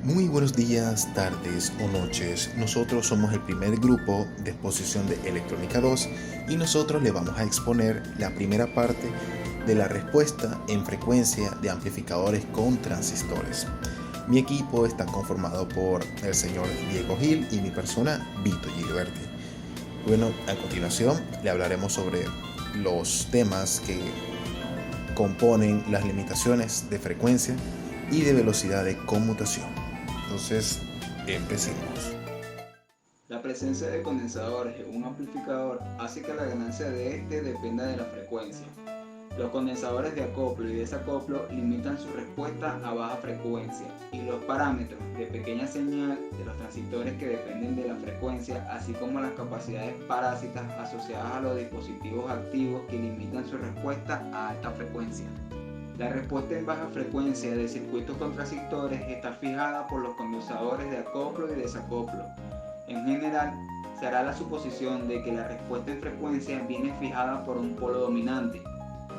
Muy buenos días, tardes o noches. Nosotros somos el primer grupo de exposición de Electrónica 2 y nosotros le vamos a exponer la primera parte de la respuesta en frecuencia de amplificadores con transistores. Mi equipo está conformado por el señor Diego Gil y mi persona Vito Gilberti. Bueno, a continuación le hablaremos sobre los temas que componen las limitaciones de frecuencia y de velocidad de conmutación. Entonces, empecemos. La presencia de condensadores en un amplificador hace que la ganancia de este dependa de la frecuencia. Los condensadores de acoplo y desacoplo limitan su respuesta a baja frecuencia y los parámetros de pequeña señal de los transistores que dependen de la frecuencia, así como las capacidades parásitas asociadas a los dispositivos activos que limitan su respuesta a alta frecuencia. La respuesta en baja frecuencia de circuitos con transistores está fijada por los condensadores de acoplo y desacoplo. En general, se hará la suposición de que la respuesta en frecuencia viene fijada por un polo dominante.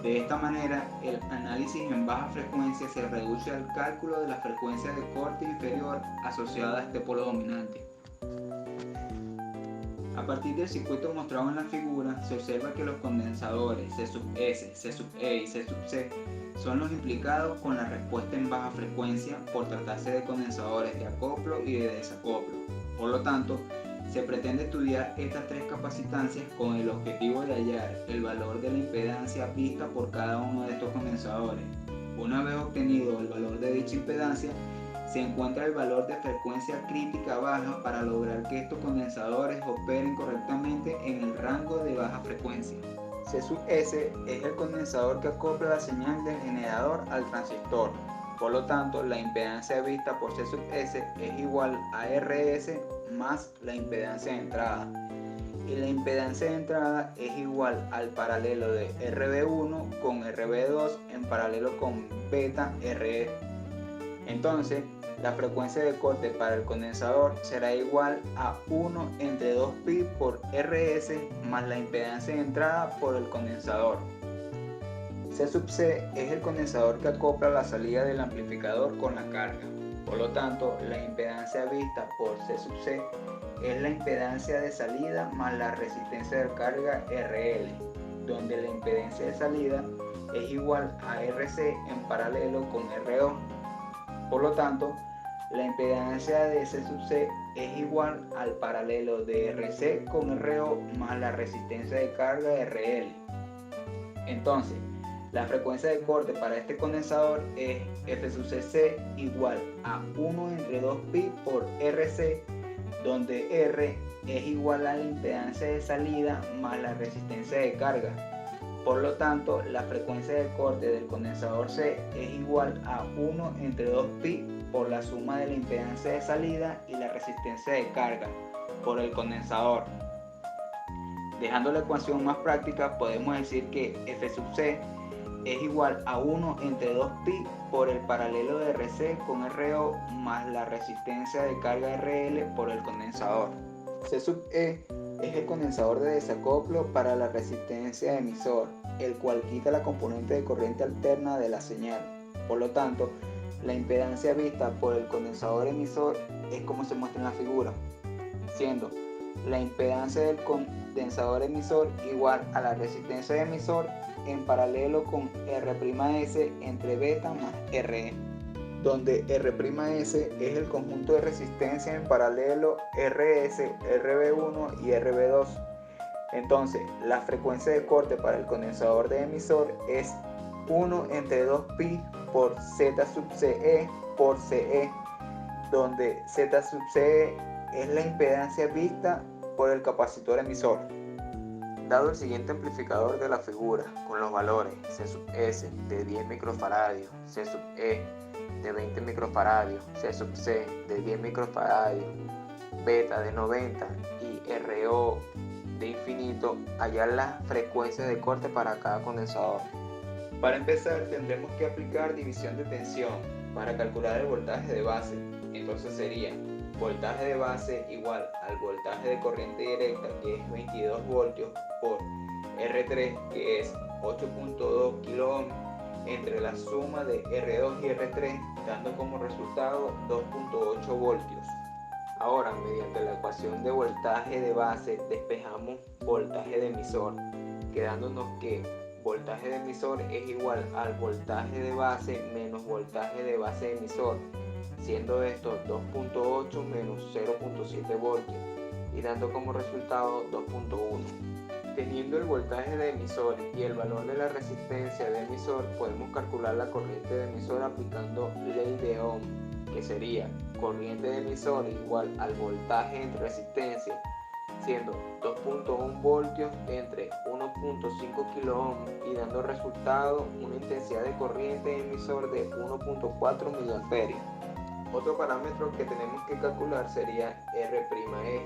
De esta manera, el análisis en baja frecuencia se reduce al cálculo de la frecuencia de corte inferior asociada a este polo dominante. A partir del circuito mostrado en la figura, se observa que los condensadores C sub S, C sub E y C sub C son los implicados con la respuesta en baja frecuencia por tratarse de condensadores de acoplo y de desacoplo. Por lo tanto, se pretende estudiar estas tres capacitancias con el objetivo de hallar el valor de la impedancia vista por cada uno de estos condensadores. Una vez obtenido el valor de dicha impedancia, se encuentra el valor de frecuencia crítica baja para lograr que estos condensadores operen correctamente en el rango de baja frecuencia. C sub S es el condensador que acopla la señal del generador al transistor. Por lo tanto, la impedancia vista por C sub S es igual a RS más la impedancia de entrada. Y la impedancia de entrada es igual al paralelo de RB1 con RB2 en paralelo con beta RE. Entonces, la frecuencia de corte para el condensador será igual a 1 entre 2pi por RS más la impedancia de entrada por el condensador. C sub C es el condensador que acopla la salida del amplificador con la carga. Por lo tanto, la impedancia vista por C sub C es la impedancia de salida más la resistencia de carga RL, donde la impedancia de salida es igual a RC en paralelo con RO. Por lo tanto, la impedancia de C sub C es igual al paralelo de RC con RO más la resistencia de carga RL. Entonces, la frecuencia de corte para este condensador es F sub cc igual a 1 entre 2pi por RC, donde R es igual a la impedancia de salida más la resistencia de carga. Por lo tanto, la frecuencia de corte del condensador C es igual a 1 entre 2pi por la suma de la impedancia de salida y la resistencia de carga por el condensador. Dejando la ecuación más práctica, podemos decir que F sub C es igual a 1 entre 2pi por el paralelo de RC con RO más la resistencia de carga RL por el condensador. C sub E es el condensador de desacoplo para la resistencia de emisor, el cual quita la componente de corriente alterna de la señal. Por lo tanto, la impedancia vista por el condensador emisor es como se muestra en la figura, siendo la impedancia del condensador emisor igual a la resistencia de emisor en paralelo con R'S entre beta más Re, donde R'S es el conjunto de resistencia en paralelo RS, RB1 y RB2. Entonces, la frecuencia de corte para el condensador de emisor es 1 entre 2pi por Z sub CE por CE, donde Z sub CE es la impedancia vista por el capacitor emisor. Dado el siguiente amplificador de la figura, con los valores C sub S de 10 microfaradios, C sub E de 20 microfaradios, C sub C de 10 microfaradios, beta de 90 y RO de infinito, hallar las frecuencias de corte para cada condensador. Para empezar, tendremos que aplicar división de tensión para calcular el voltaje de base. Entonces sería voltaje de base igual al voltaje de corriente directa, que es 22 voltios, por R3, que es 8.2 kΩ, entre la suma de R2 y R3, dando como resultado 2.8 voltios. Ahora, mediante la ecuación de voltaje de base, despejamos voltaje de emisor, quedándonos que voltaje de emisor es igual al voltaje de base menos voltaje de base de emisor, siendo esto 2.8 menos 0.7 voltios y dando como resultado 2.1. Teniendo el voltaje de emisor y el valor de la resistencia de emisor, podemos calcular la corriente de emisor aplicando ley de Ohm, que sería corriente de emisor igual al voltaje entre resistencia, siendo 2.1 voltios entre 1.5 kilo ohm y dando resultado una intensidad de corriente de emisor de 1.4 miliamperios. Otro parámetro que tenemos que calcular sería R'E.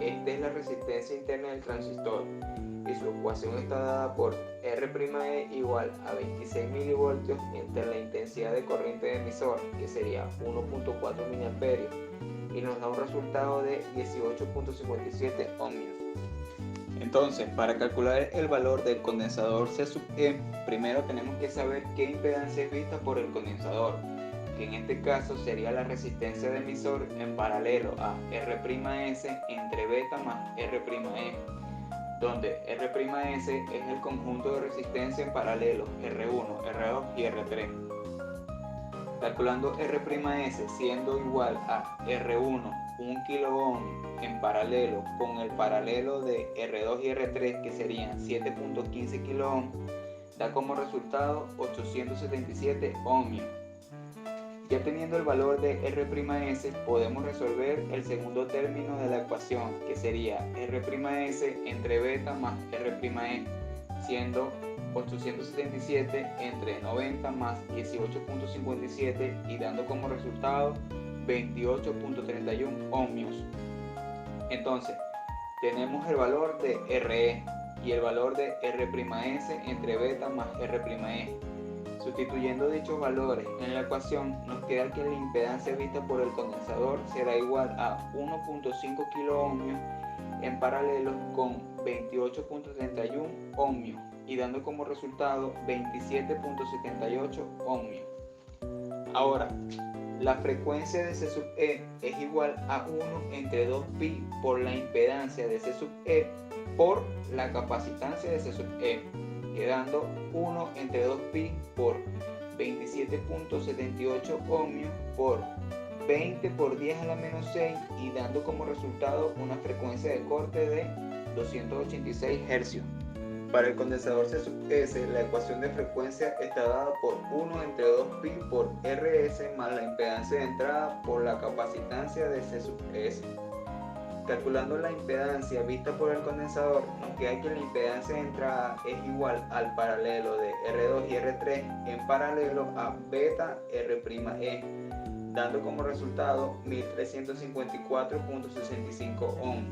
Esta es la resistencia interna del transistor y su ecuación está dada por R'E igual a 26 milivoltios entre la intensidad de corriente de emisor, que sería 1.4 miliamperios, y nos da un resultado de 18.57 ohmios. Entonces, para calcular el valor del condensador C(E), primero tenemos que saber qué impedancia es vista por el condensador, que en este caso sería la resistencia de emisor en paralelo a R'S entre beta más R'E, donde R'S es el conjunto de resistencia en paralelo R1, R2 y R3. Calculando R'S siendo igual a R1, 1 kilo ohm en paralelo con el paralelo de R2 y R3, que serían 7.15 kilo ohm, da como resultado 877 ohmios. Ya teniendo el valor de R'S, podemos resolver el segundo término de la ecuación, que sería R'S entre beta más R'E, siendo 877 entre 90 más 18.57 y dando como resultado 28.31 ohmios. Entonces, tenemos el valor de Re y el valor de R'S entre beta más R'E. Sustituyendo dichos valores en la ecuación, nos queda que la impedancia vista por el condensador será igual a 1.5 kilo ohmios en paralelo con 28.31 ohmios y dando como resultado 27.78 ohmios. Ahora, la frecuencia de C(E) es igual a 1 entre 2pi por la impedancia de C(E) por la capacitancia de C(E), quedando 1 entre 2pi por 27.78 ohmios por 20 por 10 a la menos 6 y dando como resultado una frecuencia de corte de 286 Hz. Para el condensador C(S), la ecuación de frecuencia está dada por 1 entre 2pi por Rs más la impedancia de entrada por la capacitancia de C(S). Calculando la impedancia vista por el condensador, nos queda que la impedancia de entrada es igual al paralelo de R2 y R3 en paralelo a beta R'E, dando como resultado 1354.65 ohm.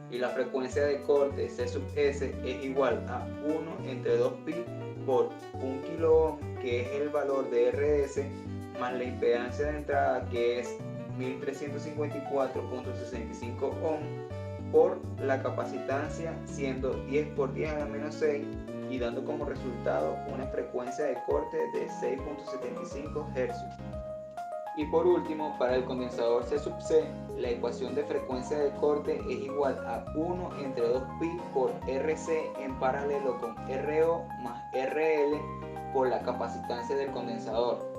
Y la frecuencia de corte C(S) es igual a 1 entre 2pi por 1 kilo ohm, que es el valor de Rs, más la impedancia de entrada, que es 1354.65 ohm, por la capacitancia, siendo 10 por 10 a la menos 6 y dando como resultado una frecuencia de corte de 6.75 Hz. Y por último, para el condensador C(C), la ecuación de frecuencia de corte es igual a 1 entre 2pi por Rc en paralelo con Ro más Rl por la capacitancia del condensador.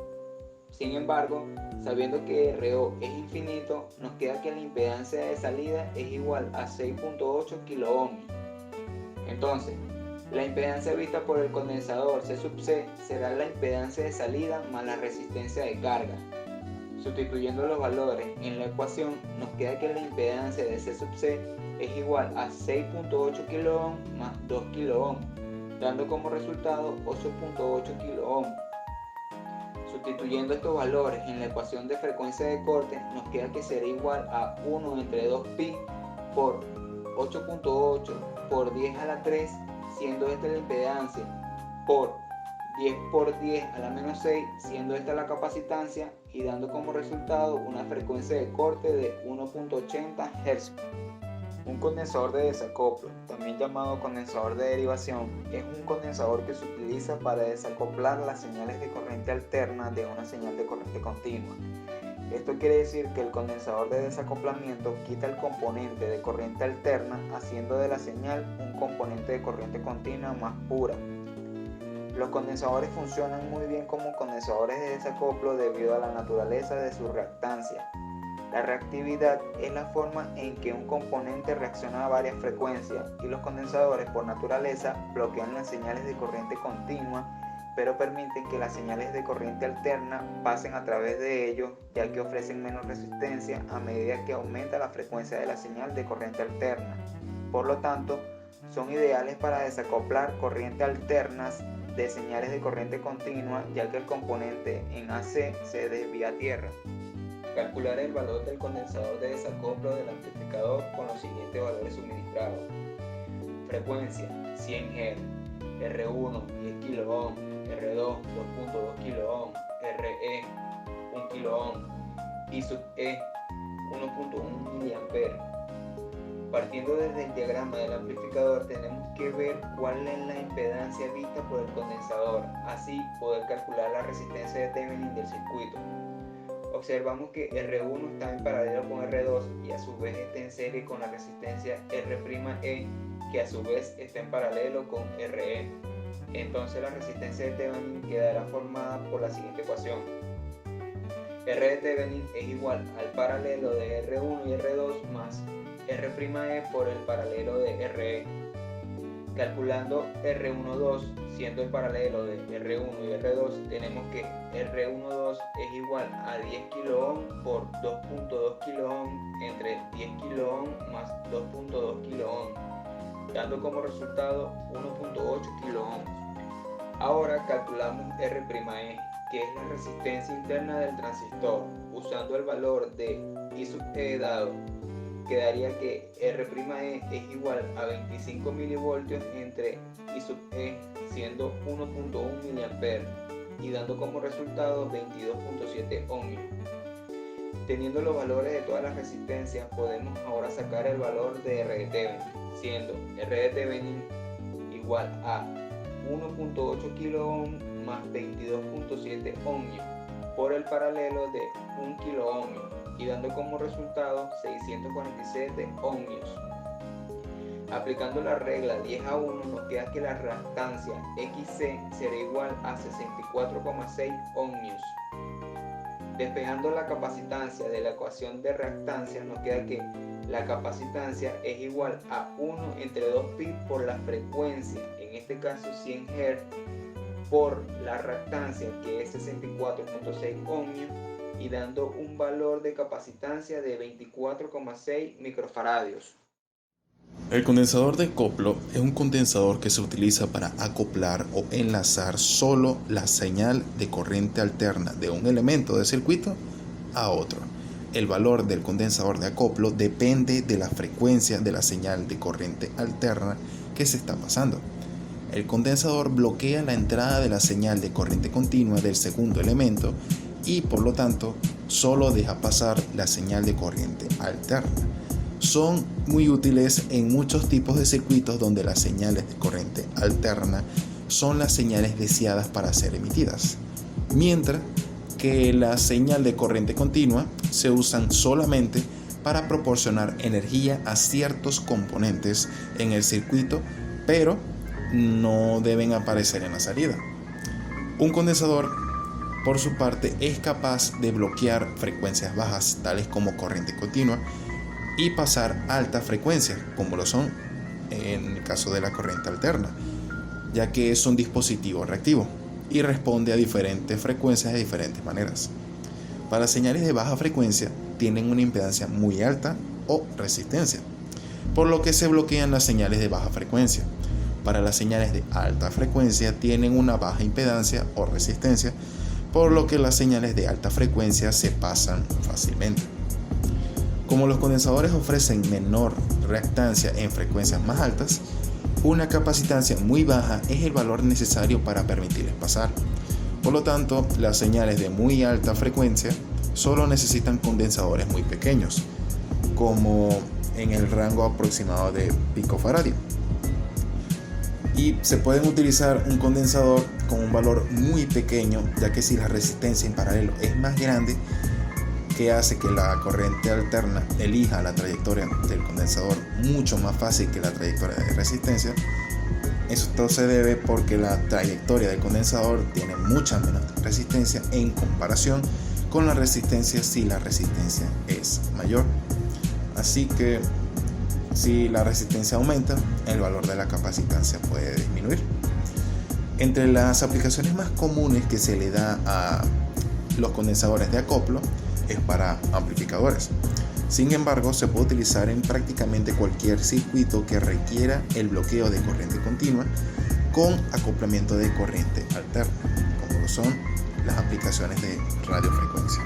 Sin embargo, sabiendo que Ro es infinito, nos queda que la impedancia de salida es igual a 6.8 kilo ohm. Entonces, la impedancia vista por el condensador C(C) será la impedancia de salida más la resistencia de carga. Sustituyendo los valores en la ecuación, nos queda que la impedancia de C(C) es igual a 6.8 kilo ohm más 2 kilo ohm, dando como resultado 8.8 kilo ohm. Sustituyendo estos valores en la ecuación de frecuencia de corte, nos queda que será igual a 1 entre 2pi por 8.8 por 10 a la 3, siendo esta la impedancia, por 10 por 10 a la menos 6, siendo esta la capacitancia y dando como resultado una frecuencia de corte de 1.80 Hz. Un condensador de desacoplo, también llamado condensador de derivación, es un condensador que se utiliza para desacoplar las señales de corriente alterna de una señal de corriente continua. Esto quiere decir que el condensador de desacoplamiento quita el componente de corriente alterna, haciendo de la señal un componente de corriente continua más pura. Los condensadores funcionan muy bien como condensadores de desacoplo debido a la naturaleza de su reactancia. La reactividad es la forma en que un componente reacciona a varias frecuencias, y los condensadores por naturaleza bloquean las señales de corriente continua, pero permiten que las señales de corriente alterna pasen a través de ellos, ya que ofrecen menos resistencia a medida que aumenta la frecuencia de la señal de corriente alterna. Por lo tanto, son ideales para desacoplar corrientes alternas de señales de corriente continua, ya que el componente en AC se desvía a tierra. Calcular el valor del condensador de desacoplo del amplificador con los siguientes valores suministrados. Frecuencia 100 Hz, R1 10 kΩ, R2 2.2 kΩ, RE 1 kΩ y sub E 1.1 mA. Partiendo desde el diagrama del amplificador, tenemos que ver cuál es la impedancia vista por el condensador, así poder calcular la resistencia de Thevenin del circuito. Observamos que R1 está en paralelo con R2 y a su vez está en serie con la resistencia R'E, que a su vez está en paralelo con RE. Entonces la resistencia de Thevenin quedará formada por la siguiente ecuación. R de Thevenin es igual al paralelo de R1 y R2 más R'E por el paralelo de RE. Calculando R12 siendo el paralelo de R1 y R2, tenemos que R12 es igual a 10 kΩ por 2.2 kΩ entre 10 kΩ más 2.2 kΩ, dando como resultado 1.8 kΩ. Ahora calculamos R'E, que es la resistencia interna del transistor, usando el valor de I sub E dado. Quedaría que R'E es igual a 25 mV entre I sub E, siendo 1.1 mA, y dando como resultado 22.7 ohmios. Teniendo los valores de todas las resistencias, podemos ahora sacar el valor de R de Thevenin, siendo R de Thevenin igual a 1.8 kΩ más 22.7 ohmios por el paralelo de 1 kΩ, y dando como resultado 647 ohmios. Aplicando la regla 10:1 nos queda que la reactancia XC será igual a 64,6 ohmios. Despejando la capacitancia de la ecuación de reactancia, nos queda que la capacitancia es igual a 1 entre 2 pi por la frecuencia, en este caso 100 Hz, por la reactancia, que es 64,6 ohmios, y dando un valor de capacitancia de 24,6 microfaradios. El condensador de acoplo es un condensador que se utiliza para acoplar o enlazar solo la señal de corriente alterna de un elemento de circuito a otro. El valor del condensador de acoplo depende de la frecuencia de la señal de corriente alterna que se está pasando. El condensador bloquea la entrada de la señal de corriente continua del segundo elemento y por lo tanto solo deja pasar la señal de corriente alterna. Son muy útiles en muchos tipos de circuitos donde las señales de corriente alterna son las señales deseadas para ser emitidas, mientras que la señal de corriente continua se usan solamente para proporcionar energía a ciertos componentes en el circuito, pero no deben aparecer en la salida. Un condensador, por su parte, es capaz de bloquear frecuencias bajas tales como corriente continua y pasar altas frecuencias, como lo son en el caso de la corriente alterna, ya que es un dispositivo reactivo y responde a diferentes frecuencias de diferentes maneras. Para señales de baja frecuencia tienen una impedancia muy alta o resistencia, por lo que se bloquean las señales de baja frecuencia. Para las señales de alta frecuencia tienen una baja impedancia o resistencia, por lo que las señales de alta frecuencia se pasan fácilmente. Como los condensadores ofrecen menor reactancia en frecuencias más altas, una capacitancia muy baja es el valor necesario para permitirles pasar. Por lo tanto, las señales de muy alta frecuencia solo necesitan condensadores muy pequeños, como en el rango aproximado de picofaradio. Y se pueden utilizar un condensador con un valor muy pequeño, ya que si la resistencia en paralelo es más grande, que hace que la corriente alterna elija la trayectoria del condensador mucho más fácil que la trayectoria de resistencia. Esto se debe porque la trayectoria del condensador tiene mucha menos resistencia en comparación con la resistencia si la resistencia es mayor. Así que si la resistencia aumenta, el valor de la capacitancia puede disminuir. Entre las aplicaciones más comunes que se le da a los condensadores de acoplo es para amplificadores. Sin embargo, se puede utilizar en prácticamente cualquier circuito que requiera el bloqueo de corriente continua con acoplamiento de corriente alterna, como lo son las aplicaciones de radiofrecuencia.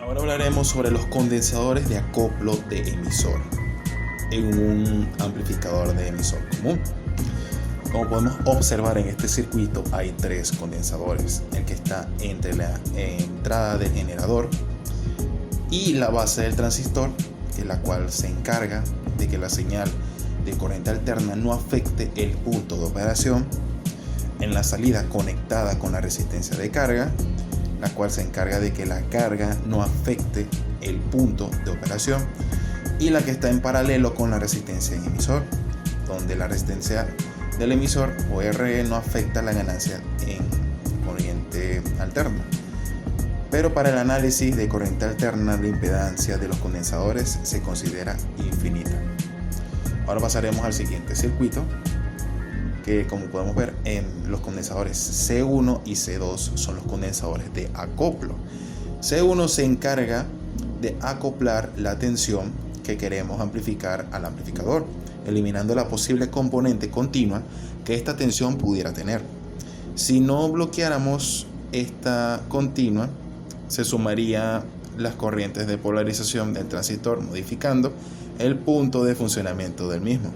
Ahora hablaremos sobre los condensadores de acoplo de emisor en un amplificador de emisor común. Como podemos observar en este circuito hay tres condensadores, el que está entre la entrada del generador y la base del transistor, que es la cual se encarga de que la señal de corriente alterna no afecte el punto de operación, en la salida conectada con la resistencia de carga, la cual se encarga de que la carga no afecte el punto de operación, y la que está en paralelo con la resistencia en emisor, donde la resistencia del emisor o RE no afecta la ganancia en corriente alterna. Pero para el análisis de corriente alterna, la impedancia de los condensadores se considera infinita. Ahora pasaremos al siguiente circuito, que como podemos ver en los condensadores C1 y C2 son los condensadores de acoplo. C1 se encarga de acoplar la tensión que queremos amplificar al amplificador, eliminando la posible componente continua que esta tensión pudiera tener. Si no bloqueáramos esta continua, se sumaría las corrientes de polarización del transistor, modificando el punto de funcionamiento del mismo.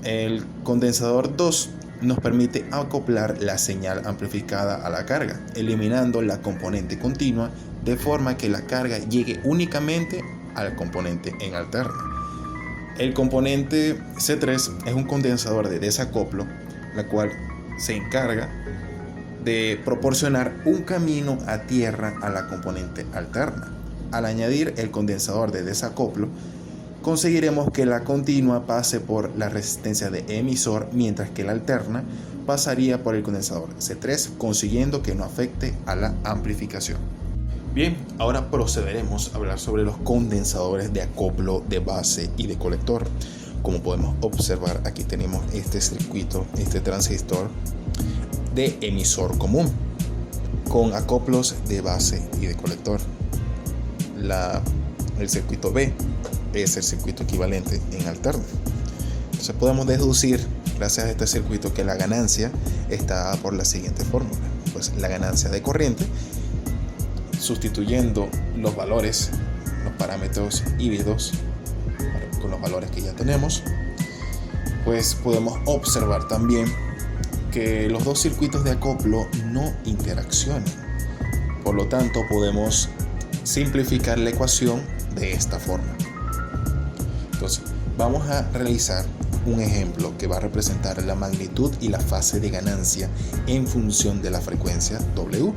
El condensador 2 nos permite acoplar la señal amplificada a la carga, eliminando la componente continua, de forma que la carga llegue únicamente al componente en alterna. El componente C3 es un condensador de desacoplo, la cual se encarga de proporcionar un camino a tierra a la componente alterna. Al añadir el condensador de desacoplo, conseguiremos que la continua pase por la resistencia de emisor, mientras que la alterna pasaría por el condensador C3, consiguiendo que no afecte a la amplificación. Bien, ahora procederemos a hablar sobre los condensadores de acoplo de base y de colector. Como podemos observar, aquí tenemos este circuito, este transistor de emisor común con acoplos de base y de colector. El circuito B es el circuito equivalente en alterna. Entonces podemos deducir, gracias a este circuito, que la ganancia está dada por la siguiente fórmula. Pues la ganancia de corriente, sustituyendo los valores, los parámetros híbridos con los valores que ya tenemos, pues podemos observar también que los dos circuitos de acoplo no interaccionan. Por lo tanto, podemos simplificar la ecuación de esta forma. Entonces, vamos a realizar un ejemplo que va a representar la magnitud y la fase de ganancia en función de la frecuencia W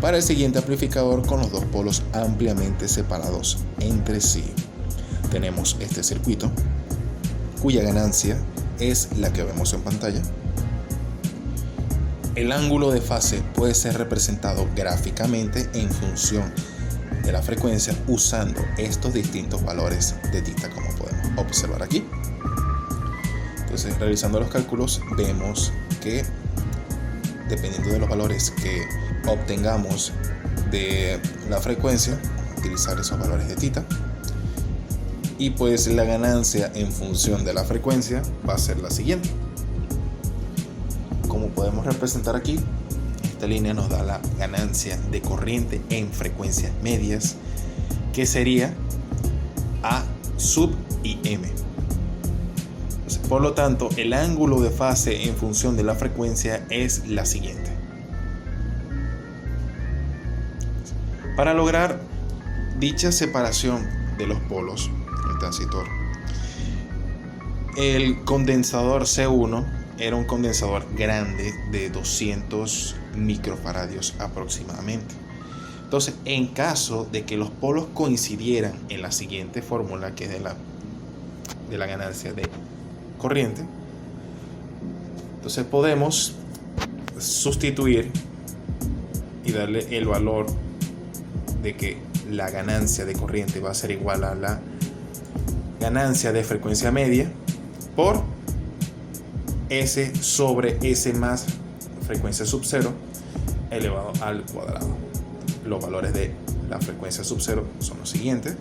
para el siguiente amplificador con los dos polos ampliamente separados entre sí. Tenemos este circuito cuya ganancia es la que vemos en pantalla. El ángulo de fase puede ser representado gráficamente en función de la frecuencia usando estos distintos valores de θ, como podemos observar aquí. Entonces, realizando los cálculos, vemos que dependiendo de los valores que obtengamos de la frecuencia, utilizar esos valores de θ, y pues la ganancia en función de la frecuencia va a ser la siguiente. Como podemos representar aquí, esta línea nos da la ganancia de corriente en frecuencias medias, que sería A sub IM. Por lo tanto, el ángulo de fase en función de la frecuencia es la siguiente. Para lograr dicha separación de los polos del transistor. El condensador C1 era un condensador grande de 200 microfaradios aproximadamente. Entonces, en caso de que los polos coincidieran en la siguiente fórmula, que es de la ganancia de corriente, entonces podemos sustituir y darle el valor de que la ganancia de corriente va a ser igual a la ganancia de frecuencia media por S sobre S más frecuencia sub 0 elevado al cuadrado. Los valores de la frecuencia sub 0 son los siguientes.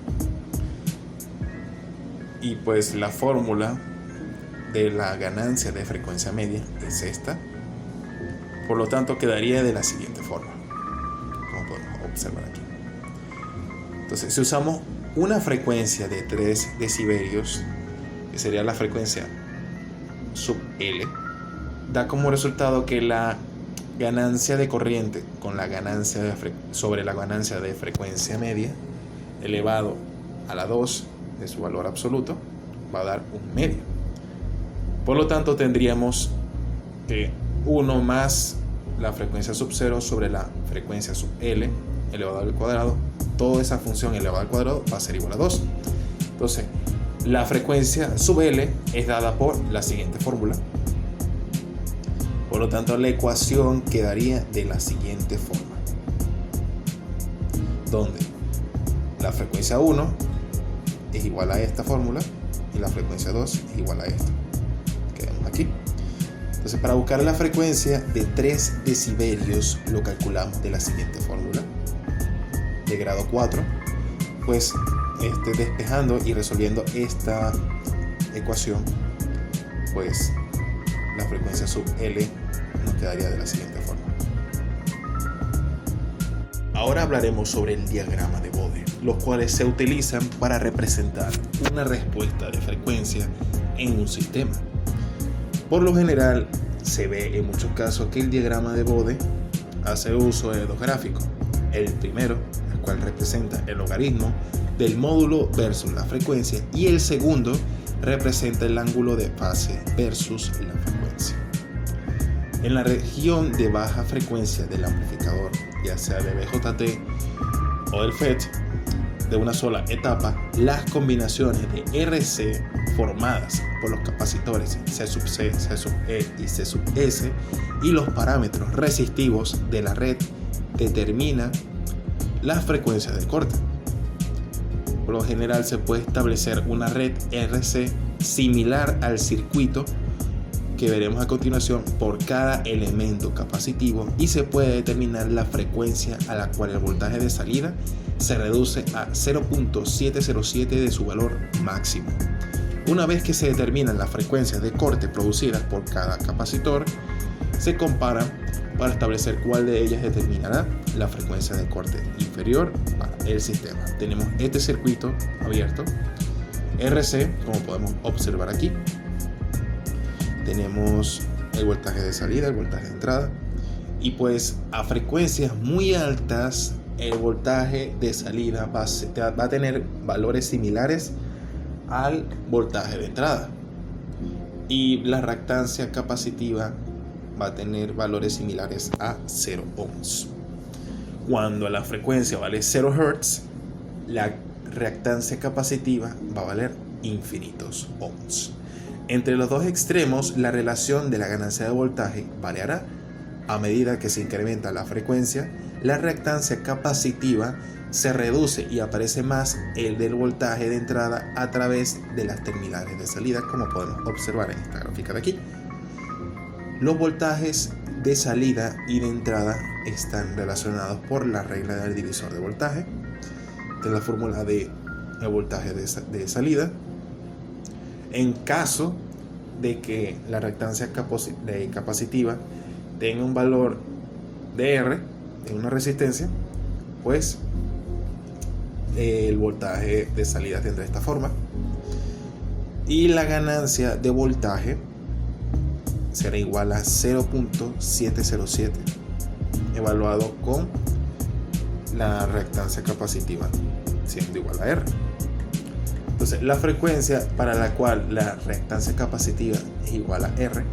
Y pues la fórmula de la ganancia de frecuencia media es esta. Por lo tanto, quedaría de la siguiente forma, como podemos observar aquí. Entonces, si usamos una frecuencia de 3 decibelios, que sería la frecuencia sub L, da como resultado que la ganancia de corriente con la ganancia sobre la ganancia de frecuencia media elevado a la 2 de su valor absoluto va a dar un medio. Por lo tanto, tendríamos que 1 más la frecuencia sub 0 sobre la frecuencia sub L elevado al cuadrado, toda esa función elevada al cuadrado va a ser igual a 2. Entonces, la frecuencia sub L es dada por la siguiente fórmula. Por lo tanto, la ecuación quedaría de la siguiente forma, donde la frecuencia 1 es igual a esta fórmula y la frecuencia 2 es igual a esta. Quedamos aquí. Entonces, para buscar la frecuencia de 3 decibelios, lo calculamos de la siguiente fórmula, de grado 4, pues despejando y resolviendo esta ecuación, pues la frecuencia sub L nos quedaría de la siguiente forma. Ahora hablaremos sobre el diagrama de Bode, los cuales se utilizan para representar una respuesta de frecuencia en un sistema. Por lo general, se ve en muchos casos que el diagrama de Bode hace uso de dos gráficos. El primero, el cual representa el logaritmo del módulo versus la frecuencia, y el segundo representa el ángulo de fase versus la frecuencia. En la región de baja frecuencia del amplificador, ya sea de BJT o del FET, de una sola etapa, las combinaciones de RC formadas por los capacitores C sub C, C sub E y C sub S y los parámetros resistivos de la red determinan las frecuencias de corte. Por lo general se puede establecer una red RC similar al circuito que veremos a continuación por cada elemento capacitivo, y se puede determinar la frecuencia a la cual el voltaje de salida se reduce a 0.707 de su valor máximo. Una vez que se determinan las frecuencias de corte producidas por cada capacitor, se comparan para establecer cuál de ellas determinará la frecuencia de corte inferior para el sistema. Tenemos este circuito abierto, RC, como podemos observar aquí. Tenemos el voltaje de salida, el voltaje de entrada, y pues a frecuencias muy altas el voltaje de salida va a tener valores similares al voltaje de entrada, y la reactancia capacitiva va a tener valores similares a 0 ohms. Cuando la frecuencia vale 0 Hz, la reactancia capacitiva va a valer infinitos ohms. Entre los dos extremos, la relación de la ganancia de voltaje variará. A medida que se incrementa la frecuencia, la reactancia capacitiva se reduce y aparece más el del voltaje de entrada a través de las terminales de salida, como podemos observar en esta gráfica de aquí. Los voltajes de salida y de entrada están relacionados por la regla del divisor de voltaje. Esta es la fórmula de el voltaje de salida. En caso de que la reactancia capacitiva tenga un valor de R, de una resistencia, pues el voltaje de salida tendrá esta forma, y la ganancia de voltaje será igual a 0.707 evaluado con la reactancia capacitiva siendo igual a R. Entonces, la frecuencia para la cual la reactancia capacitiva es igual a R,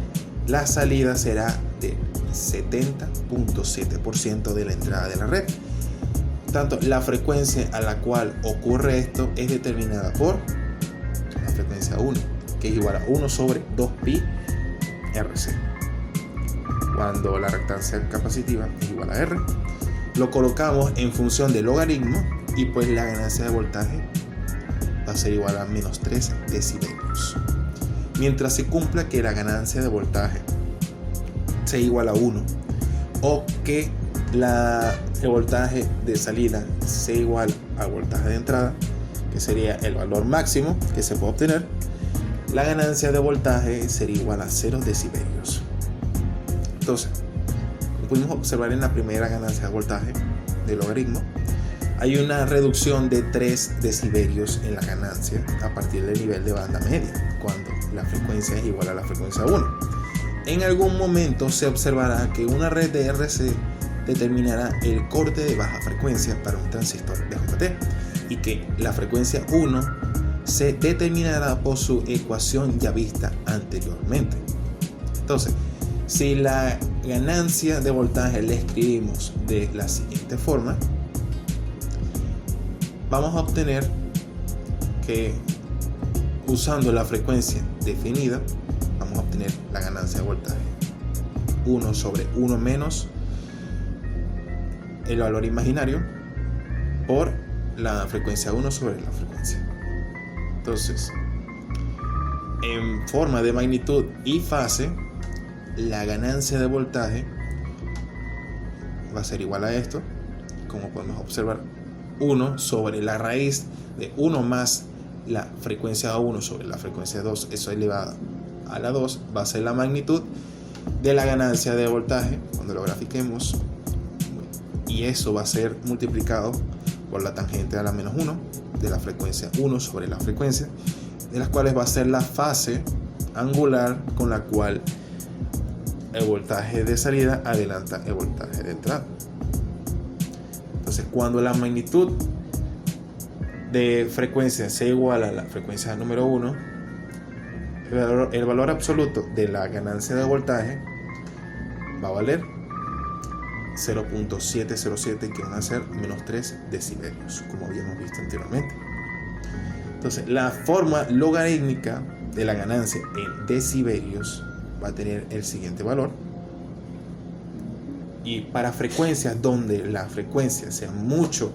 la salida será del 70.7% de la entrada de la red. Tanto la frecuencia a la cual ocurre esto es determinada por la frecuencia 1, que es igual a 1 sobre 2pi RC. Cuando la reactancia capacitiva es igual a R, lo colocamos en función del logaritmo y pues la ganancia de voltaje va a ser igual a menos 3 decibelios. Mientras se cumpla que la ganancia de voltaje sea igual a 1 o que el voltaje de salida sea igual al voltaje de entrada, que sería el valor máximo que se puede obtener, la ganancia de voltaje sería igual a 0 decibelios. Entonces, como pudimos observar en la primera ganancia de voltaje del logaritmo, hay una reducción de 3 decibelios en la ganancia a partir del nivel de banda media, cuando la frecuencia es igual a la frecuencia 1. En algún momento se observará que una red de RC determinará el corte de baja frecuencia para un transistor de DJT y que la frecuencia 1 se determinará por su ecuación ya vista anteriormente. Entonces, si la ganancia de voltaje la escribimos de la siguiente forma, vamos a obtener que usando la frecuencia definida, vamos a obtener la ganancia de voltaje 1 sobre 1 menos el valor imaginario por la frecuencia 1 sobre la frecuencia. Entonces, en forma de magnitud y fase, la ganancia de voltaje va a ser igual a esto, como podemos observar, 1 sobre la raíz de 1 más la frecuencia 1 sobre la frecuencia 2, eso elevado a la 2, va a ser la magnitud de la ganancia de voltaje cuando lo grafiquemos, y eso va a ser multiplicado por la tangente a la menos 1 de la frecuencia 1 sobre la frecuencia, de las cuales va a ser la fase angular con la cual el voltaje de salida adelanta el voltaje de entrada. Entonces, cuando la magnitud de frecuencia sea igual a la frecuencia número 1, el valor absoluto de la ganancia de voltaje va a valer 0.707, que van a ser menos 3 decibelios, como habíamos visto anteriormente. Entonces, la forma logarítmica de la ganancia en decibelios va a tener el siguiente valor, y para frecuencias donde la frecuencia sea mucho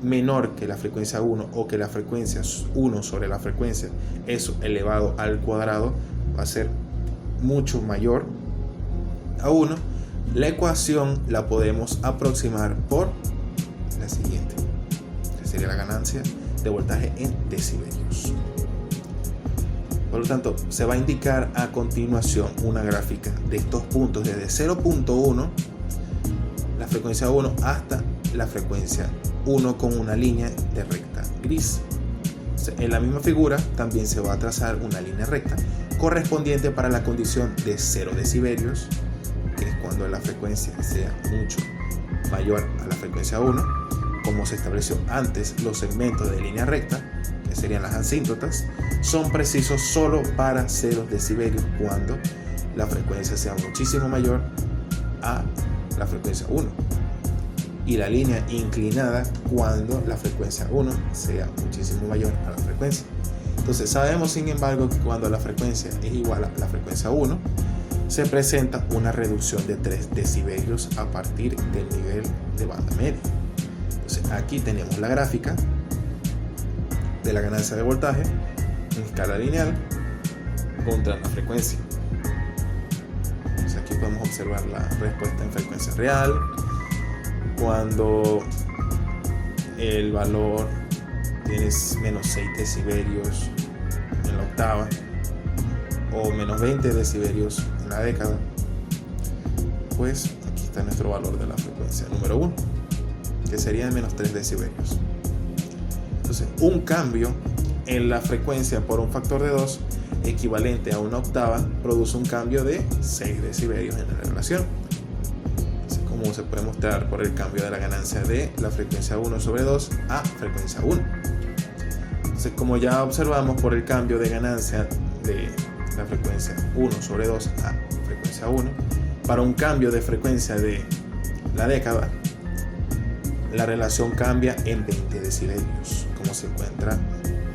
menor que la frecuencia 1 o que la frecuencia 1 sobre la frecuencia, eso elevado al cuadrado, va a ser mucho mayor a 1. La ecuación la podemos aproximar por la siguiente, que sería la ganancia de voltaje en decibelios. Por lo tanto, se va a indicar a continuación una gráfica de estos puntos desde 0.1, la frecuencia 1, hasta la frecuencia 1 con una línea de recta gris. En la misma figura también se va a trazar una línea recta correspondiente para la condición de 0 decibelios, que es cuando la frecuencia sea mucho mayor a la frecuencia 1. Como se estableció antes, los segmentos de línea recta, que serían las asíntotas, son precisos solo para 0 decibelios cuando la frecuencia sea muchísimo mayor a la frecuencia 1, y la línea inclinada cuando la frecuencia 1 sea muchísimo mayor a la frecuencia. Entonces sabemos, sin embargo, que cuando la frecuencia es igual a la frecuencia 1, se presenta una reducción de 3 decibelios a partir del nivel de banda media. Entonces aquí tenemos la gráfica de la ganancia de voltaje en escala lineal contra la frecuencia. Entonces aquí podemos observar la respuesta en frecuencia real, cuando el valor tiene menos 6 decibelios en la octava o menos 20 decibelios en la década, pues aquí está nuestro valor de la frecuencia número 1, que sería de menos 3 decibelios. Entonces, un cambio en la frecuencia por un factor de 2 equivalente a una octava produce un cambio de 6 decibelios en la relación, así como se puede mostrar por el cambio de la ganancia de la frecuencia 1 sobre 2 a frecuencia 1. Entonces, como ya observamos por el cambio de ganancia de la frecuencia 1 sobre 2 a frecuencia 1, para un cambio de frecuencia de la década, la relación cambia en 20 decibelios, como se encuentra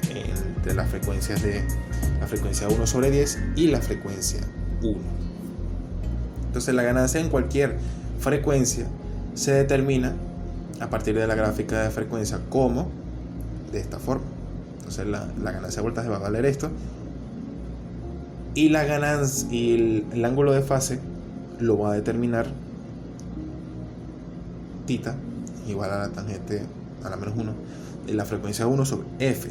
entre las frecuencias de la frecuencia 1 sobre 10 y la frecuencia 1. Entonces, la ganancia en cualquier frecuencia se determina a partir de la gráfica de frecuencia como de esta forma. Entonces, la ganancia de voltaje va a valer esto, y la ganancia y el ángulo de fase lo va a determinar θ igual a la tangente a la menos 1 de la frecuencia 1 sobre f,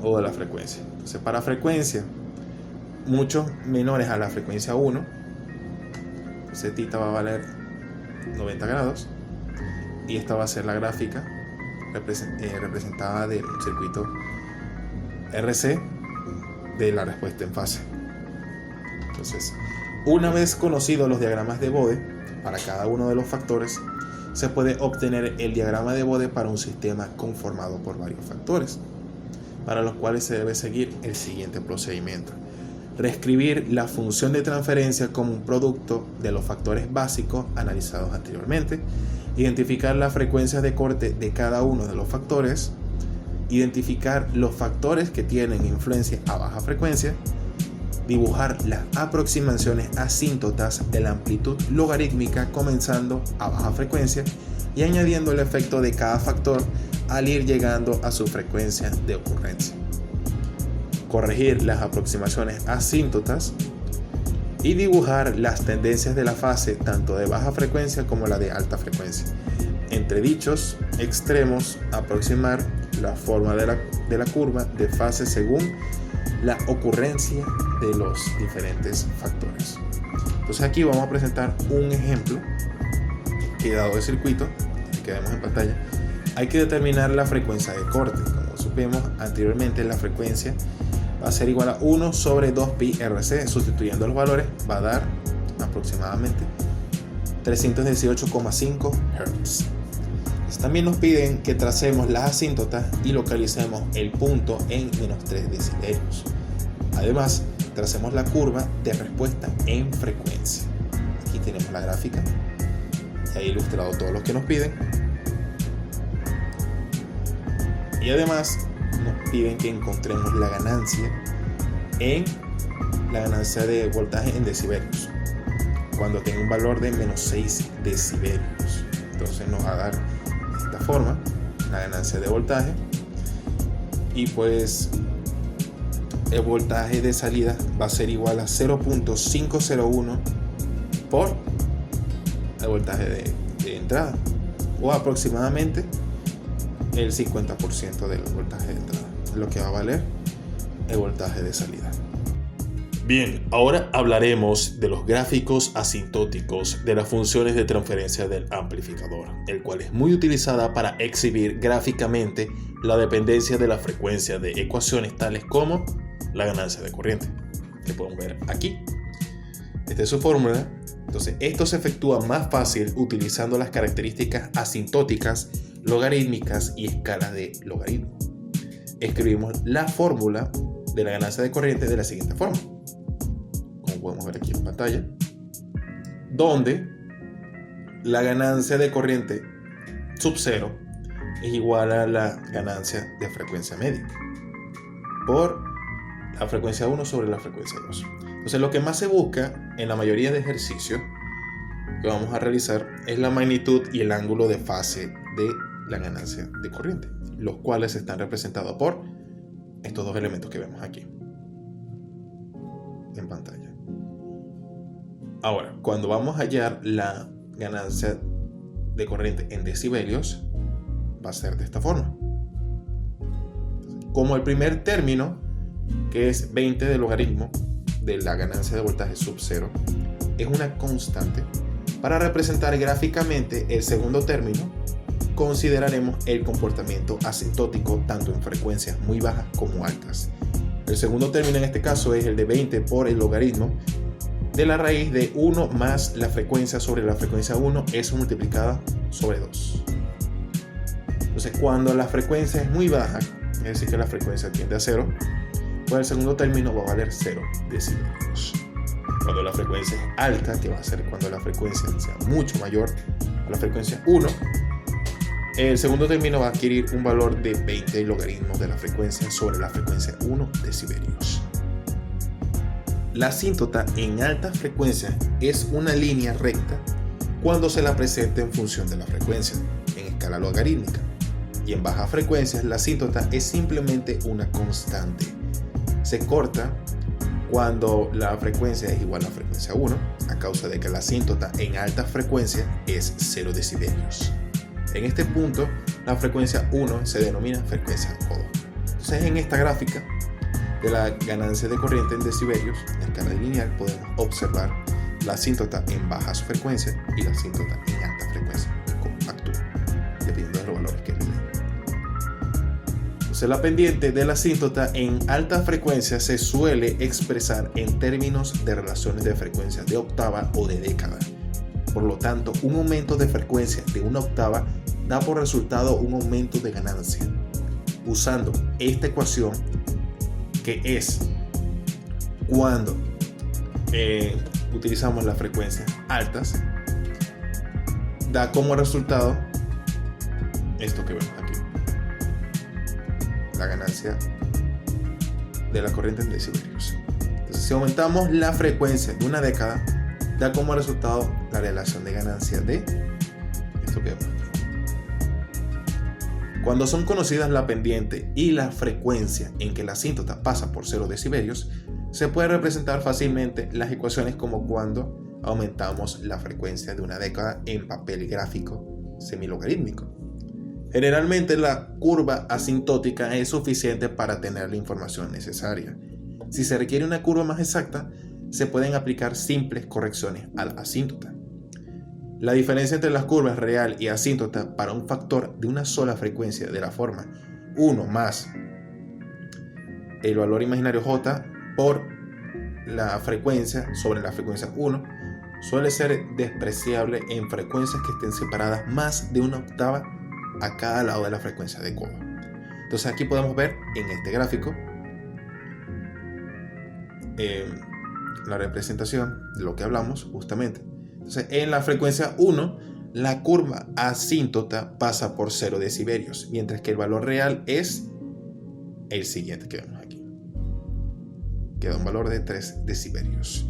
o de la frecuencia. Entonces, para frecuencia mucho menores a la frecuencia 1, entonces θ va a valer 90 grados, y esta va a ser la gráfica representada del circuito RC de la respuesta en fase. Entonces, una vez conocidos los diagramas de Bode para cada uno de los factores, se puede obtener el diagrama de Bode para un sistema conformado por varios factores, para los cuales se debe seguir el siguiente procedimiento: reescribir la función de transferencia como un producto de los factores básicos analizados anteriormente, identificar las frecuencias de corte de cada uno de los factores, identificar los factores que tienen influencia a baja frecuencia, dibujar las aproximaciones asíntotas de la amplitud logarítmica comenzando a baja frecuencia y añadiendo el efecto de cada factor al ir llegando a su frecuencia de ocurrencia, corregir las aproximaciones asíntotas y dibujar las tendencias de la fase tanto de baja frecuencia como la de alta frecuencia. Entre dichos extremos, aproximar la forma de la curva de fase según la ocurrencia de los diferentes factores. Entonces, aquí vamos a presentar un ejemplo que, dado el circuito que vemos en pantalla, hay que determinar la frecuencia de corte. Como supimos anteriormente, la frecuencia va a ser igual a 1 sobre 2pi RC. Sustituyendo los valores va a dar aproximadamente 318,5 Hz. También nos piden que tracemos las asíntotas y localicemos el punto en menos 3 decibelios. Además, tracemos la curva de respuesta en frecuencia. Aquí tenemos la gráfica, ya he ilustrado todo lo que nos piden. Y además nos piden que encontremos la ganancia de voltaje en decibelios cuando tenga un valor de menos 6 decibelios. Entonces nos va a dar de esta forma la ganancia de voltaje, y pues el voltaje de salida va a ser igual a 0.501 por el voltaje de entrada, o aproximadamente el 50% del voltaje de entrada, lo que va a valer el voltaje de salida. Bien, ahora hablaremos de los gráficos asintóticos de las funciones de transferencia del amplificador, el cual es muy utilizada para exhibir gráficamente la dependencia de la frecuencia de ecuaciones tales como la ganancia de corriente, que podemos ver aquí. Esta es su fórmula. Entonces, esto se efectúa más fácil utilizando las características asintóticas, logarítmicas y escalas de logaritmo. Escribimos la fórmula de la ganancia de corriente de la siguiente forma, como podemos ver aquí en pantalla, donde la ganancia de corriente sub 0 es igual a la ganancia de frecuencia media por la frecuencia 1 sobre la frecuencia 2. Entonces, lo que más se busca en la mayoría de ejercicios que vamos a realizar es la magnitud y el ángulo de fase de la ganancia de corriente, los cuales están representados por estos dos elementos que vemos aquí en pantalla. Ahora, cuando vamos a hallar la ganancia de corriente en decibelios, va a ser de esta forma. Como el primer término, que es 20 del logaritmo de la ganancia de voltaje sub 0, es una constante, para representar gráficamente el segundo término, consideraremos el comportamiento asintótico tanto en frecuencias muy bajas como altas. El segundo término en este caso es el de 20 por el logaritmo de la raíz de 1 más la frecuencia sobre la frecuencia 1, eso multiplicada sobre 2. Entonces, cuando la frecuencia es muy baja, es decir que la frecuencia tiende a 0, pues el segundo término va a valer 0 decibelios. Cuando la frecuencia es alta, que va a ser cuando la frecuencia sea mucho mayor a la frecuencia 1, el segundo término va a adquirir un valor de 20 logaritmos de la frecuencia sobre la frecuencia 1 decibelios. La asíntota en alta frecuencia es una línea recta cuando se la presenta en función de la frecuencia, en escala logarítmica. Y en baja frecuencia, la asíntota es simplemente una constante. Se corta cuando la frecuencia es igual a la frecuencia 1, a causa de que la asíntota en alta frecuencia es 0 decibelios. En este punto, la frecuencia 1 se denomina frecuencia codo. Entonces, en esta gráfica de la ganancia de corriente en decibelios, en la escala lineal, podemos observar la asíntota en bajas frecuencias y la asíntota en alta frecuencia, cómo actúa, dependiendo de los valores que le den. Entonces, la pendiente de la asíntota en alta frecuencia se suele expresar en términos de relaciones de frecuencia de octava o de década. Por lo tanto, un aumento de frecuencia de una octava da por resultado un aumento de ganancia. Usando esta ecuación, que es cuando utilizamos las frecuencias altas, da como resultado esto que vemos aquí, la ganancia de la corriente en decibelios. Entonces, si aumentamos la frecuencia de una década, da como resultado la relación de ganancia de esto que vemos aquí. Cuando son conocidas la pendiente y la frecuencia en que la asíntota pasa por 0 decibelios, se puede representar fácilmente las ecuaciones como cuando aumentamos la frecuencia de una década en papel gráfico semilogarítmico. Generalmente la curva asintótica es suficiente para tener la información necesaria. Si se requiere una curva más exacta, se pueden aplicar simples correcciones a la asíntota. La diferencia entre las curvas real y asíntota para un factor de una sola frecuencia de la forma 1 más el valor imaginario j por la frecuencia sobre la frecuencia 1 suele ser despreciable en frecuencias que estén separadas más de una octava a cada lado de la frecuencia de codo. Entonces, aquí podemos ver en este gráfico la representación de lo que hablamos justamente. Entonces, en la frecuencia 1, la curva asíntota pasa por 0 decibelios, mientras que el valor real es el siguiente que vemos aquí. Queda un valor de 3 decibelios.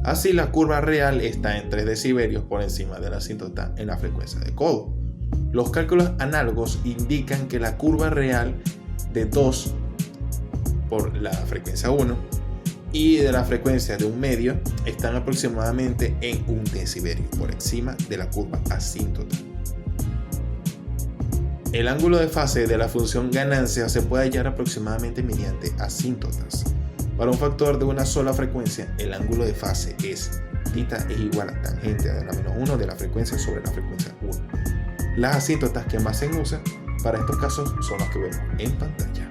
Así, la curva real está en 3 decibelios por encima de la asíntota en la frecuencia de codo. Los cálculos análogos indican que la curva real de 2 por la frecuencia 1 y de la frecuencia de un medio están aproximadamente en 1 decibelio por encima de la curva asíntota. El ángulo de fase de la función ganancia se puede hallar aproximadamente mediante asíntotas. Para un factor de una sola frecuencia, el ángulo de fase es θ es igual a tangente a la menos 1 de la frecuencia sobre la frecuencia 1. Las asíntotas que más se usan para estos casos son las que vemos en pantalla.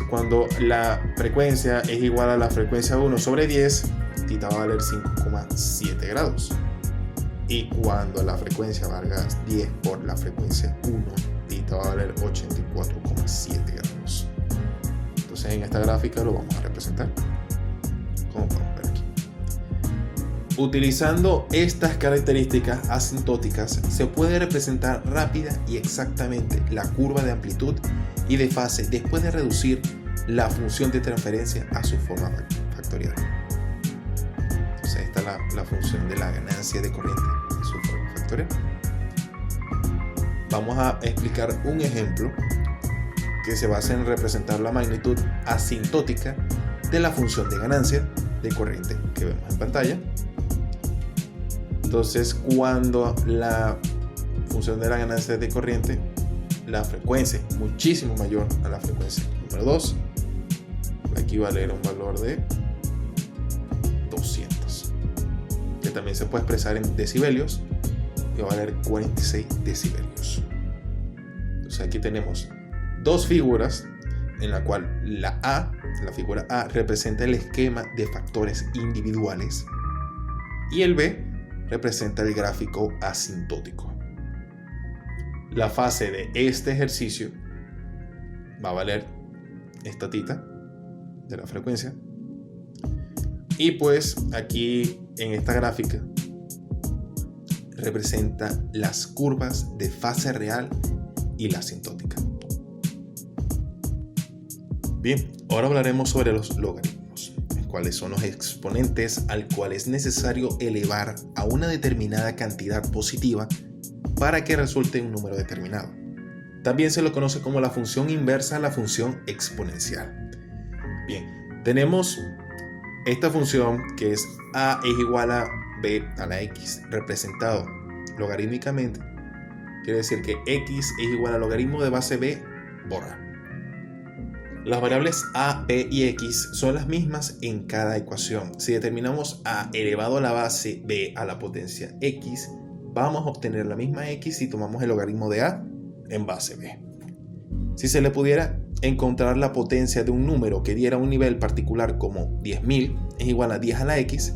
Cuando la frecuencia es igual a la frecuencia 1 sobre 10, θ va a valer 5,7 grados. Y cuando la frecuencia valga 10 por la frecuencia 1, θ va a valer 84,7 grados. Entonces, en esta gráfica lo vamos a representar, como podemos ver aquí. Utilizando estas características asintóticas, se puede representar rápida y exactamente la curva de amplitud y de fase después de reducir la función de transferencia a su forma factorial. Entonces, esta es la función de la ganancia de corriente en su forma factorial. Vamos a explicar un ejemplo que se basa en representar la magnitud asintótica de la función de ganancia de corriente que vemos en pantalla. Entonces, cuando la función de la ganancia de corriente, la frecuencia es muchísimo mayor a la frecuencia número 2, va a equivaler a un valor de 200, que también se puede expresar en decibelios, que va a valer 46 decibelios. Entonces, aquí tenemos dos figuras en la cual la figura A representa el esquema de factores individuales y el B representa el gráfico asintótico. La fase de este ejercicio va a valer esta tita de la frecuencia. Y pues aquí en esta gráfica representa las curvas de fase real y la asintótica. Bien, ahora hablaremos sobre los logaritmos, cuáles son los exponentes al cual es necesario elevar a una determinada cantidad positiva para que resulte un número determinado. También se lo conoce como la función inversa a la función exponencial. Bien, tenemos esta función que es a es igual a b a la x, representado logarítmicamente. Quiere decir que x es igual al logaritmo de base b por a. Las variables a, b y x son las mismas en cada ecuación. Si determinamos a elevado a la base b a la potencia x, vamos a obtener la misma x si tomamos el logaritmo de a en base b. Si se le pudiera encontrar la potencia de un número que diera un nivel particular como 10.000 es igual a 10 a la x,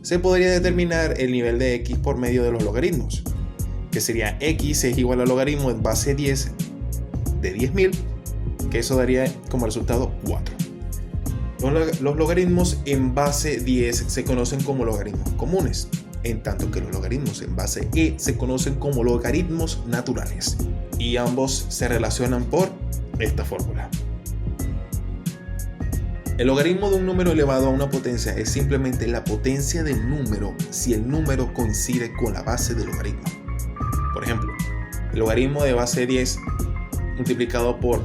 se podría determinar el nivel de x por medio de los logaritmos, que sería x es igual al logaritmo en base 10 de 10.000, que eso daría como resultado 4. Los logaritmos en base 10 se conocen como logaritmos comunes, en tanto que los logaritmos en base e se conocen como logaritmos naturales, y ambos se relacionan por esta fórmula. El logaritmo de un número elevado a una potencia es simplemente la potencia del número si el número coincide con la base del logaritmo. Por ejemplo, el logaritmo de base 10 multiplicado por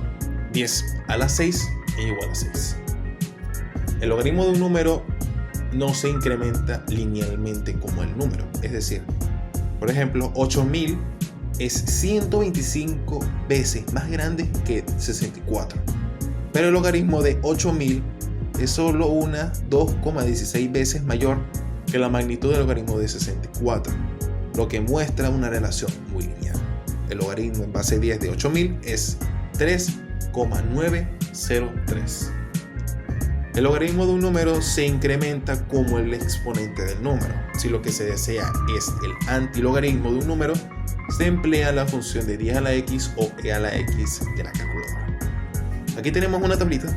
10 a la 6 es igual a 6. El logaritmo de un número no se incrementa linealmente como el número. Es decir, por ejemplo, 8000 es 125 veces más grande que 64. Pero el logaritmo de 8000 es solo una 2,16 veces mayor que la magnitud del logaritmo de 64, lo que muestra una relación muy lineal. El logaritmo en base 10 de 8000 es 3,903. El logaritmo de un número se incrementa como el exponente del número. Si lo que se desea es el antilogaritmo de un número, se emplea la función de 10 a la x o e a la x de la calculadora. Aquí tenemos una tablita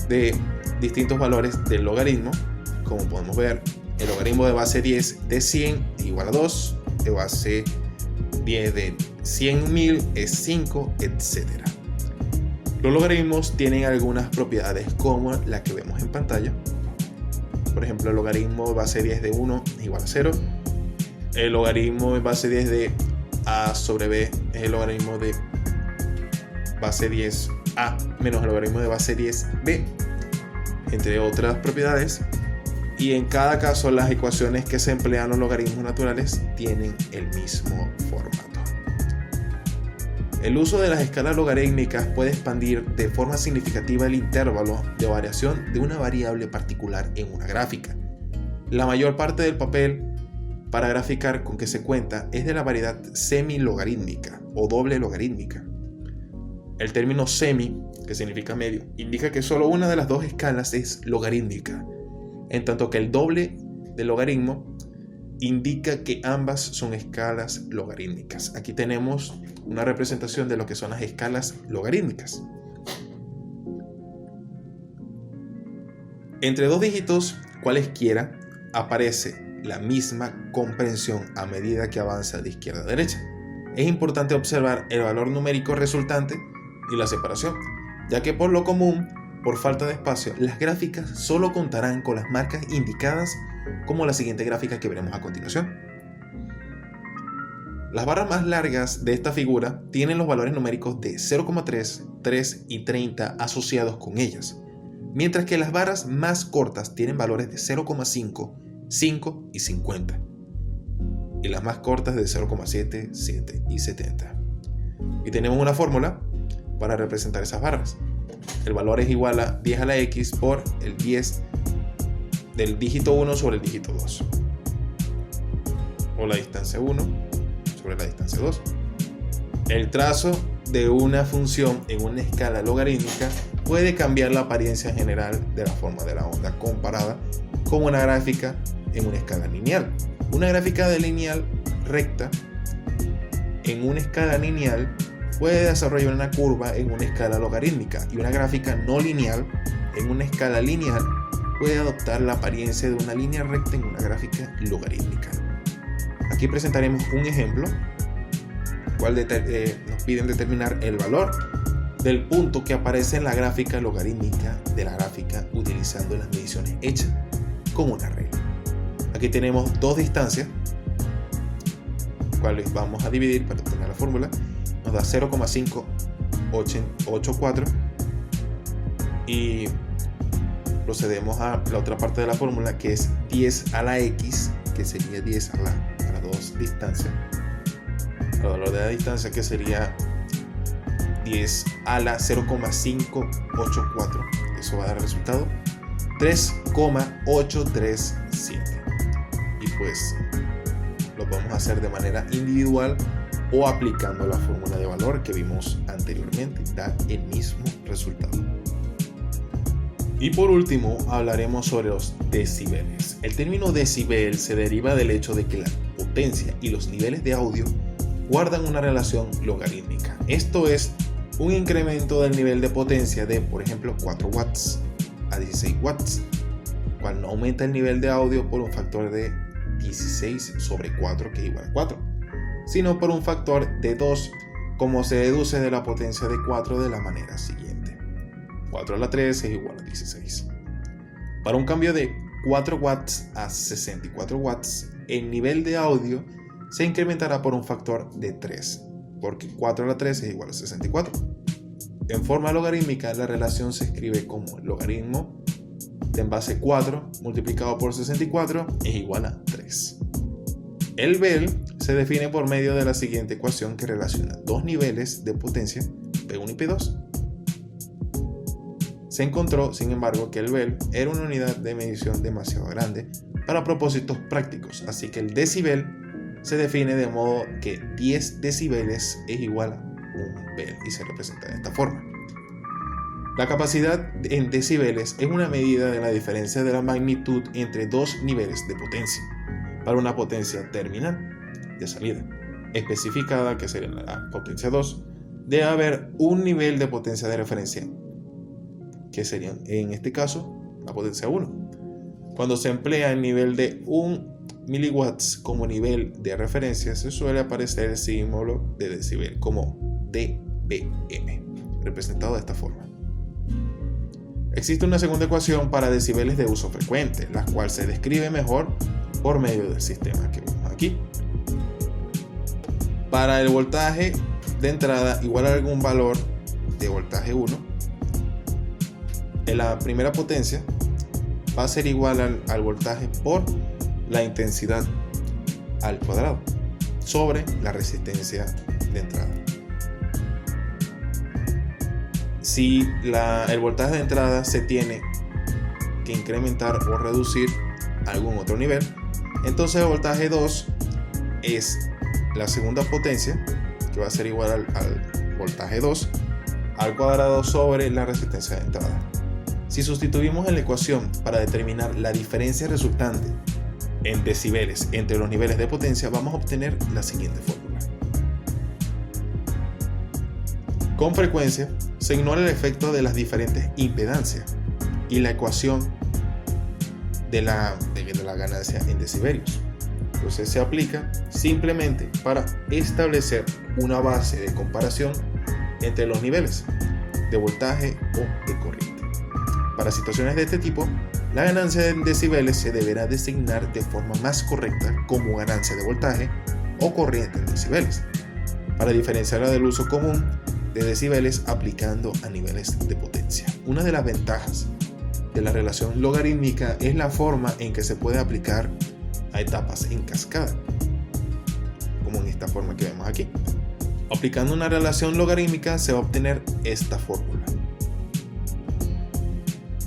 de distintos valores del logaritmo. Como podemos ver, el logaritmo de base 10 de 100 es igual a 2, de base 10 de 100.000 es 5, etc. Los logaritmos tienen algunas propiedades como la que vemos en pantalla. Por ejemplo, el logaritmo base 10 de 1 es igual a 0. El logaritmo base 10 de a sobre b es el logaritmo de base 10a menos el logaritmo de base 10b, entre otras propiedades. Y en cada caso las ecuaciones que se emplean los logaritmos naturales tienen el mismo formato. El uso de las escalas logarítmicas puede expandir de forma significativa el intervalo de variación de una variable particular en una gráfica. La mayor parte del papel para graficar con que se cuenta es de la variedad semi-logarítmica o doble logarítmica. El término semi, que significa medio, indica que solo una de las dos escalas es logarítmica, en tanto que el doble del logaritmo indica que ambas son escalas logarítmicas. Aquí tenemos una representación de lo que son las escalas logarítmicas. Entre dos dígitos cualesquiera aparece la misma comprensión a medida que avanza de izquierda a derecha. Es importante observar el valor numérico resultante y la separación, ya que por lo común, por falta de espacio, las gráficas solo contarán con las marcas indicadas como la siguiente gráfica que veremos a continuación. Las barras más largas de esta figura tienen los valores numéricos de 0,3, 3 y 30 asociados con ellas, mientras que las barras más cortas tienen valores de 0,5, 5 y 50, y las más cortas de 0,7, 7 y 70. Y tenemos una fórmula para representar esas barras. El valor es igual a 10 a la x por el 10 del dígito 1 sobre el dígito 2, o la distancia 1 sobre la distancia 2. El trazo de una función en una escala logarítmica puede cambiar la apariencia general de la forma de la onda comparada con una gráfica en una escala lineal. Una gráfica de lineal recta en una escala lineal puede desarrollar una curva en una escala logarítmica, y una gráfica no lineal en una escala lineal puede adoptar la apariencia de una línea recta en una gráfica logarítmica. Aquí presentaremos un ejemplo, cual nos piden determinar el valor del punto que aparece en la gráfica logarítmica de la gráfica utilizando las mediciones hechas con una regla. Aquí tenemos dos distancias, cuales vamos a dividir para obtener la fórmula. Nos da 0,584 y procedemos a la otra parte de la fórmula, que es 10 a la x, que sería 10 a las dos distancias, el valor de la distancia, que sería 10 a la 0,584. Eso va a dar el resultado 3,837. Y pues lo vamos a hacer de manera individual o aplicando la fórmula de valor que vimos anteriormente, da el mismo resultado. Y por último hablaremos sobre los decibeles. El término decibel se deriva del hecho de que la potencia y los niveles de audio guardan una relación logarítmica. Esto es un incremento del nivel de potencia de, por ejemplo, 4 watts a 16 watts, cual no aumenta el nivel de audio por un factor de 16 sobre 4, que es igual a 4, sino por un factor de 2, como se deduce de la potencia de 4 de la manera siguiente. 4 a la 3 es igual a 16. Para un cambio de 4 watts a 64 watts, el nivel de audio se incrementará por un factor de 3, porque 4 a la 3 es igual a 64. En forma logarítmica, la relación se escribe como logaritmo de en base 4 multiplicado por 64 es igual a 3. El BEL se define por medio de la siguiente ecuación que relaciona dos niveles de potencia, P1 y P2. Se encontró, sin embargo, que el BEL era una unidad de medición demasiado grande para propósitos prácticos, así que el decibel se define de modo que 10 decibeles es igual a un BEL y se representa de esta forma. La capacidad en decibeles es una medida de la diferencia de la magnitud entre dos niveles de potencia para una potencia terminal de salida especificada, que sería la potencia 2, debe haber un nivel de potencia de referencia, que sería en este caso la potencia 1. Cuando se emplea el nivel de 1 miliwatts como nivel de referencia, se suele aparecer el símbolo de decibel como dBm, representado de esta forma. Existe una segunda ecuación para decibeles de uso frecuente, la cual se describe mejor por medio del sistema que vemos aquí. Para el voltaje de entrada igual a algún valor de voltaje 1, en la primera potencia va a ser igual al voltaje por la intensidad al cuadrado sobre la resistencia de entrada. Si el voltaje de entrada se tiene que incrementar o reducir a algún otro nivel, entonces el voltaje 2 es la segunda potencia, que va a ser igual al voltaje 2 al cuadrado sobre la resistencia de entrada. Si sustituimos en la ecuación para determinar la diferencia resultante en decibeles entre los niveles de potencia, vamos a obtener la siguiente fórmula. Con frecuencia se ignora el efecto de las diferentes impedancias y la ecuación de la ganancia en decibelios. Entonces se aplica simplemente para establecer una base de comparación entre los niveles de voltaje o de corriente. Para situaciones de este tipo, la ganancia en decibeles se deberá designar de forma más correcta como ganancia de voltaje o corriente en decibeles, para diferenciarla del uso común de decibeles aplicando a niveles de potencia. Una de las ventajas de la relación logarítmica es la forma en que se puede aplicar a etapas en cascada, como en esta forma que vemos aquí. Aplicando una relación logarítmica se va a obtener esta fórmula.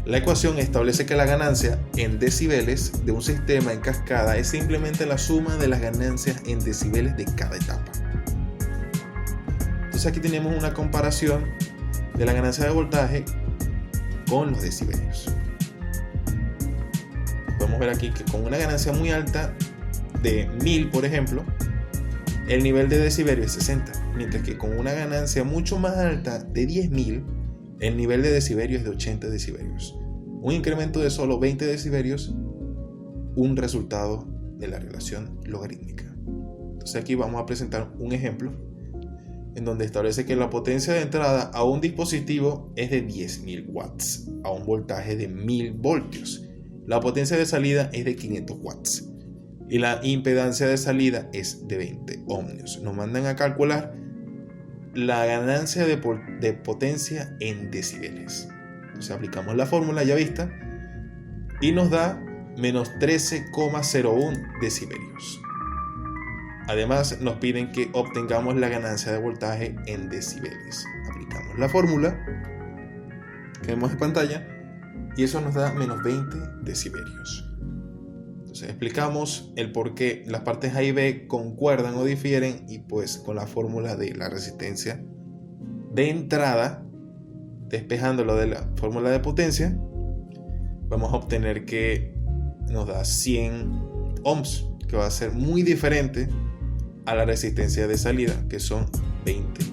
La ecuación establece que la ganancia en decibeles de un sistema en cascada es simplemente la suma de las ganancias en decibeles de cada etapa. Entonces aquí tenemos una comparación de la ganancia de voltaje con los decibelios. Podemos ver aquí que con una ganancia muy alta de 1000, por ejemplo, el nivel de decibelio es 60, mientras que con una ganancia mucho más alta de 10.000, el nivel de decibelio es de 80 decibelios. Un incremento de solo 20 decibelios, un resultado de la relación logarítmica. Entonces aquí vamos a presentar un ejemplo en donde establece que la potencia de entrada a un dispositivo es de 10.000 watts a un voltaje de 1000 voltios. La potencia de salida es de 500 watts y la impedancia de salida es de 20 ohmios. Nos mandan a calcular la ganancia de potencia en decibeles. Entonces aplicamos la fórmula ya vista y nos da menos 13,01 decibelios. Además nos piden que obtengamos la ganancia de voltaje en decibeles. Aplicamos la fórmula que vemos en pantalla y eso nos da menos 20 decibelios. Entonces explicamos el por qué las partes A y B concuerdan o difieren y pues con la fórmula de la resistencia de entrada, despejándolo de la fórmula de potencia, vamos a obtener que nos da 100 ohms, que va a ser muy diferente a la resistencia de salida, que son 20